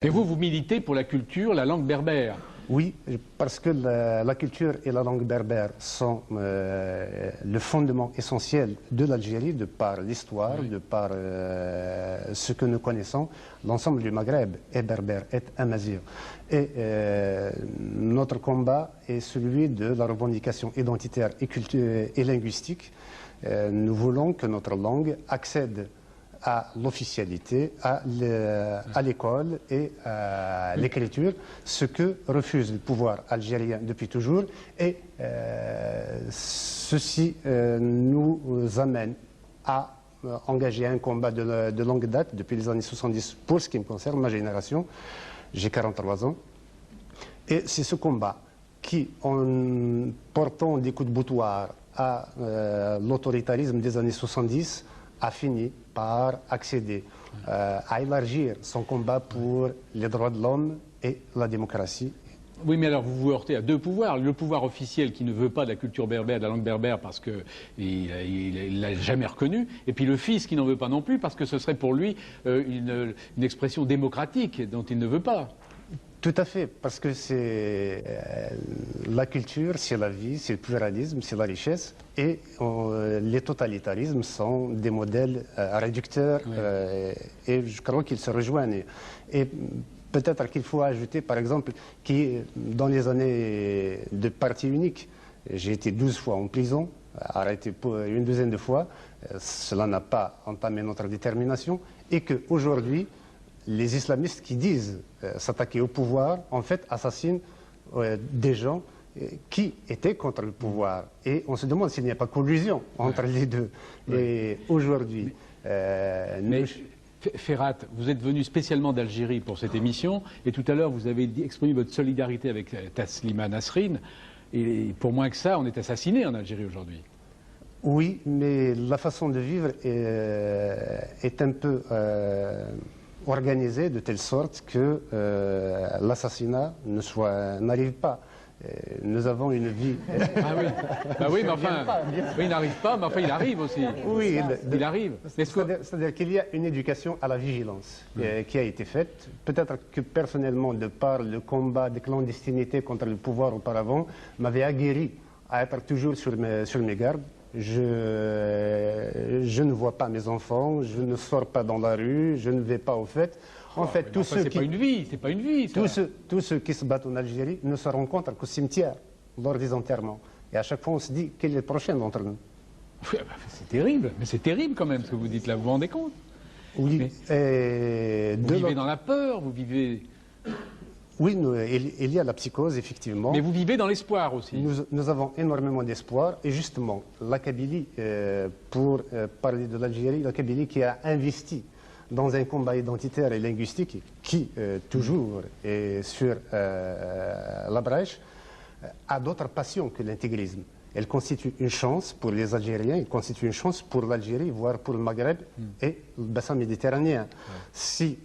Et vous, vous militez pour la culture, la langue berbère? Oui, parce que la culture et la langue berbère sont le fondement essentiel de l'Algérie, de par l'histoire, oui, de par ce que nous connaissons. L'ensemble du Maghreb est berbère, est amazigh. Et notre combat est celui de la revendication identitaire et linguistique. Nous voulons que notre langue accède à l'officialité, à l'école et à l'écriture, ce que refuse le pouvoir algérien depuis toujours. Et ceci nous amène à engager un combat de longue date, depuis les années 70, pour ce qui me concerne, ma génération. J'ai 43 ans. Et c'est ce combat qui, en portant des coups de boutoir à l'autoritarisme des années 70, a fini par accéder à élargir son combat pour les droits de l'homme et la démocratie. Oui, mais alors vous vous heurtez à deux pouvoirs. Le pouvoir officiel qui ne veut pas de la culture berbère, de la langue berbère, parce qu'il ne l'a jamais reconnue, et puis le fils qui n'en veut pas non plus, parce que ce serait pour lui une expression démocratique dont il ne veut pas. Tout à fait, parce que c'est la culture, c'est la vie, c'est le pluralisme, c'est la richesse, et les totalitarismes sont des modèles réducteurs, oui, et je crois qu'ils se rejoignent. Et peut-être qu'il faut ajouter, par exemple, que dans les années de parti unique, j'ai été 12 fois en prison, arrêté pour une douzaine de fois, cela n'a pas entamé notre détermination, et qu'aujourd'hui, les islamistes qui disent s'attaquer au pouvoir, en fait, assassinent des gens qui étaient contre le pouvoir. Et on se demande s'il n'y a pas collusion entre les deux. Oui. Et aujourd'hui... Ferhat, vous êtes venu spécialement d'Algérie pour cette émission, et tout à l'heure, vous avez exprimé votre solidarité avec Taslima Nasrin. Et pour moins que ça, on est assassiné en Algérie aujourd'hui. Oui, mais la façon de vivre est un peu... organisé de telle sorte que l'assassinat n'arrive pas. Nous avons une vie... Ah oui, bah oui, mais enfin, il n'arrive pas, mais enfin il arrive aussi. Oui, il arrive. C'est-à-dire qu'il y a une éducation à la vigilance qui a été faite. Peut-être que personnellement, de par le combat de clandestinité contre le pouvoir auparavant, m'avait aguerri à être toujours sur mes gardes. Je ne vois pas mes enfants, je ne sors pas dans la rue, je ne vais pas au fait. En fait, tous ceux qui... c'est pas une vie, ça. Tous ceux qui se battent en Algérie ne se rencontrent qu'au cimetière, lors des enterrements. Et à chaque fois, on se dit, quel est le prochain d'entre nous? C'est terrible, mais c'est terrible quand même ce que vous dites là, vous vous rendez compte? Oui. Vous vivez dans la peur, vous vivez... Oui, il y a la psychose, effectivement. Mais vous vivez dans l'espoir aussi. Nous avons énormément d'espoir. Et justement, la Kabylie, pour parler de l'Algérie, la Kabylie qui a investi dans un combat identitaire et linguistique qui, toujours, est sur la brèche, a d'autres passions que l'intégrisme. Elle constitue une chance pour les Algériens, elle constitue une chance pour l'Algérie, voire pour le Maghreb et le bassin méditerranéen. Si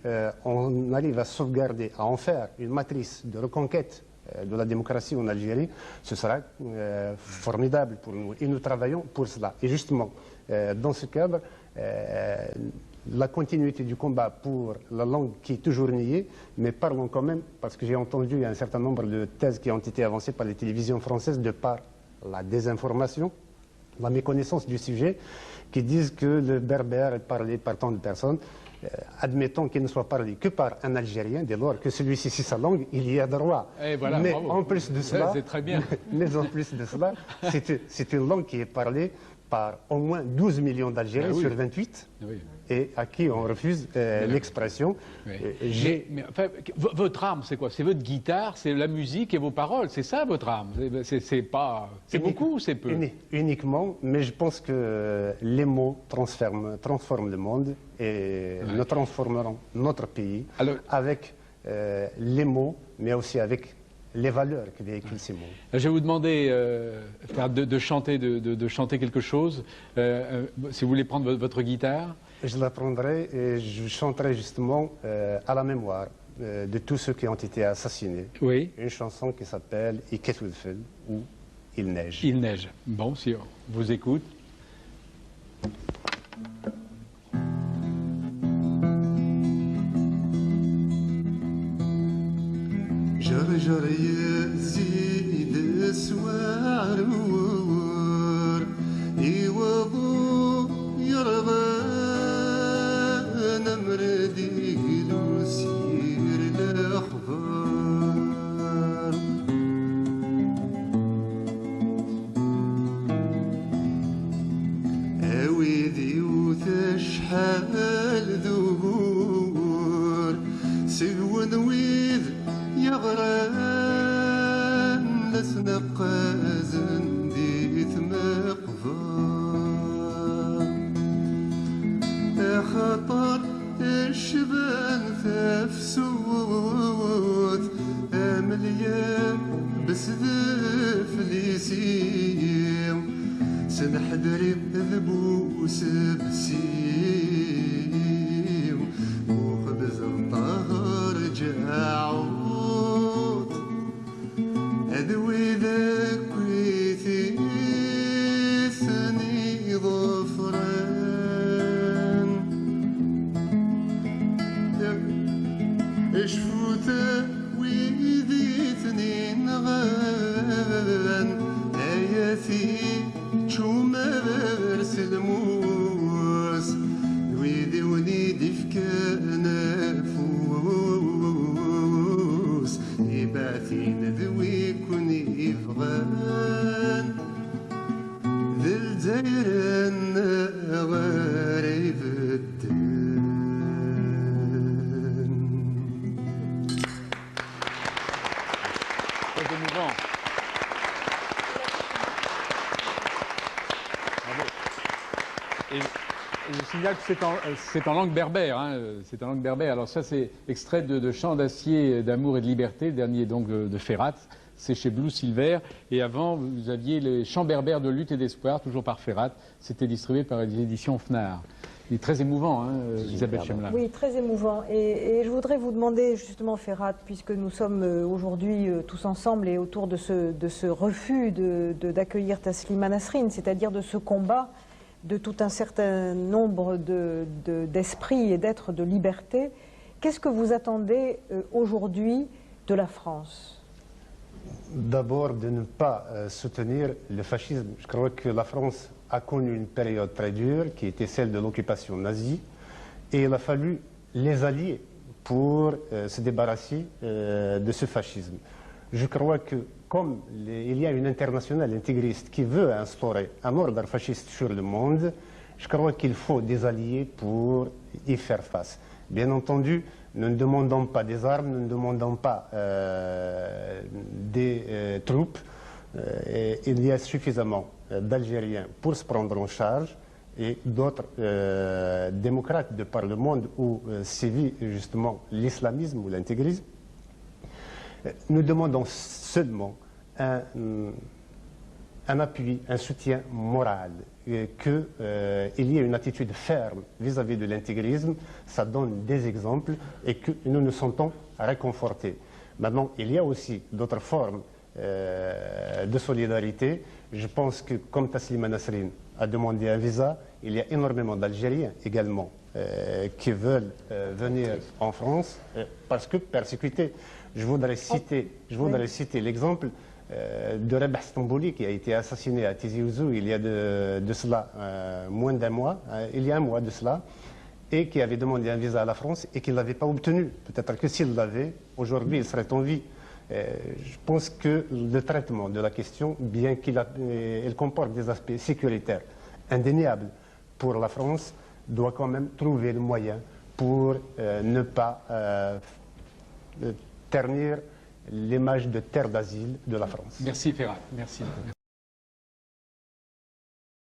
on arrive à sauvegarder, à en faire une matrice de reconquête de la démocratie en Algérie, ce sera formidable pour nous. Et nous travaillons pour cela. Et justement, dans ce cadre, la continuité du combat pour la langue qui est toujours niée, mais parlons quand même, parce que j'ai entendu un certain nombre de thèses qui ont été avancées par les télévisions françaises de par la désinformation, la méconnaissance du sujet, qui disent que le berbère est parlé par tant de personnes. Admettons qu'il ne soit parlé que par un Algérien, dès lors que celui-ci, c'est sa langue, il y a droit. Voilà, mais bravo. En plus de cela, très bien. Mais en plus de cela, c'est une langue qui est parlée par au moins 12 millions d'Algériens sur 28, et à qui on refuse l'expression. Mais enfin, votre arme, c'est quoi? C'est votre guitare, c'est la musique et vos paroles, c'est ça votre arme? C'est beaucoup ou c'est peu? Uniquement, mais je pense que les mots transforment le monde, et nous transformerons notre pays avec les mots, mais aussi avec les valeurs que véhiculent ces mots. Je vais vous demander de chanter quelque chose. Si vous voulez prendre votre guitare. Je la prendrai et je chanterai justement à la mémoire de tous ceux qui ont été assassinés. Oui. Une chanson qui s'appelle « Iket Wilfel » ou « Il neige ». Il neige. Bon, si on vous écoute. الفجر يزيد سوارور يوضو يرغى نمردي لسير الأخبار أويدي وتشحال ذهور سقون ويذ يغران لسنقاز ديث مقفار خطر الشبان تفسوث أمليا بسذف ليسيم سنحدري بذبوس بسيم وخبز الطهر جاعود أدوي ذاك ويثني ظفران اشفوت ويذي اثنين غان آياتي شومر سلموس ويدي ونيدي فكان فوس يبعثين ذوي كوني يفغان ذي الجيران غريب الدين. Et je signale que c'est en langue berbère. Hein, c'est en langue berbère. Alors ça, c'est extrait de Chants d'acier, d'amour et de liberté, le dernier donc de Ferrat. C'est chez Blue Silver. Et avant, vous aviez les Chants berbères de lutte et d'espoir, toujours par Ferrat. C'était distribué par les éditions Fnard. Il est très émouvant, hein, Isabelle Chemla. Oui, très émouvant. Et je voudrais vous demander justement, Ferrat, puisque nous sommes aujourd'hui tous ensemble et autour de ce refus d'accueillir Taslima Nasrin, c'est-à-dire de ce combat de tout un certain nombre d'esprits et d'êtres de liberté. Qu'est-ce que vous attendez aujourd'hui de la France? D'abord, de ne pas soutenir le fascisme. Je crois que la France a connu une période très dure, qui était celle de l'occupation nazie, et il a fallu les allier pour se débarrasser de ce fascisme. Je crois que comme il y a une internationale intégriste qui veut instaurer un ordre fasciste sur le monde, je crois qu'il faut des alliés pour y faire face. Bien entendu, nous ne demandons pas des armes, nous ne demandons pas des troupes. Il y a suffisamment d'Algériens pour se prendre en charge et d'autres démocrates de par le monde où sévit justement l'islamisme ou l'intégrisme. Nous demandons seulement un appui, un soutien moral, qu'il y ait une attitude ferme vis-à-vis de l'intégrisme. Ça donne des exemples et que nous nous sentons réconfortés. Maintenant, il y a aussi d'autres formes de solidarité. Je pense que comme Taslima Nasrin a demandé un visa, il y a énormément d'Algériens également qui veulent venir en France parce que persécutés. Je voudrais citer l'exemple de Rabah Stambouli qui a été assassiné à Tizi Ouzou il y a de cela moins d'un mois, il y a un mois de cela, et qui avait demandé un visa à la France et qui ne l'avait pas obtenu. Peut-être que s'il l'avait, aujourd'hui il serait en vie. Je pense que le traitement de la question, bien qu'il comporte des aspects sécuritaires indéniables pour la France, doit quand même trouver le moyen pour ne pas ternir l'image de terre d'asile de la France. Merci Ferrat. Merci.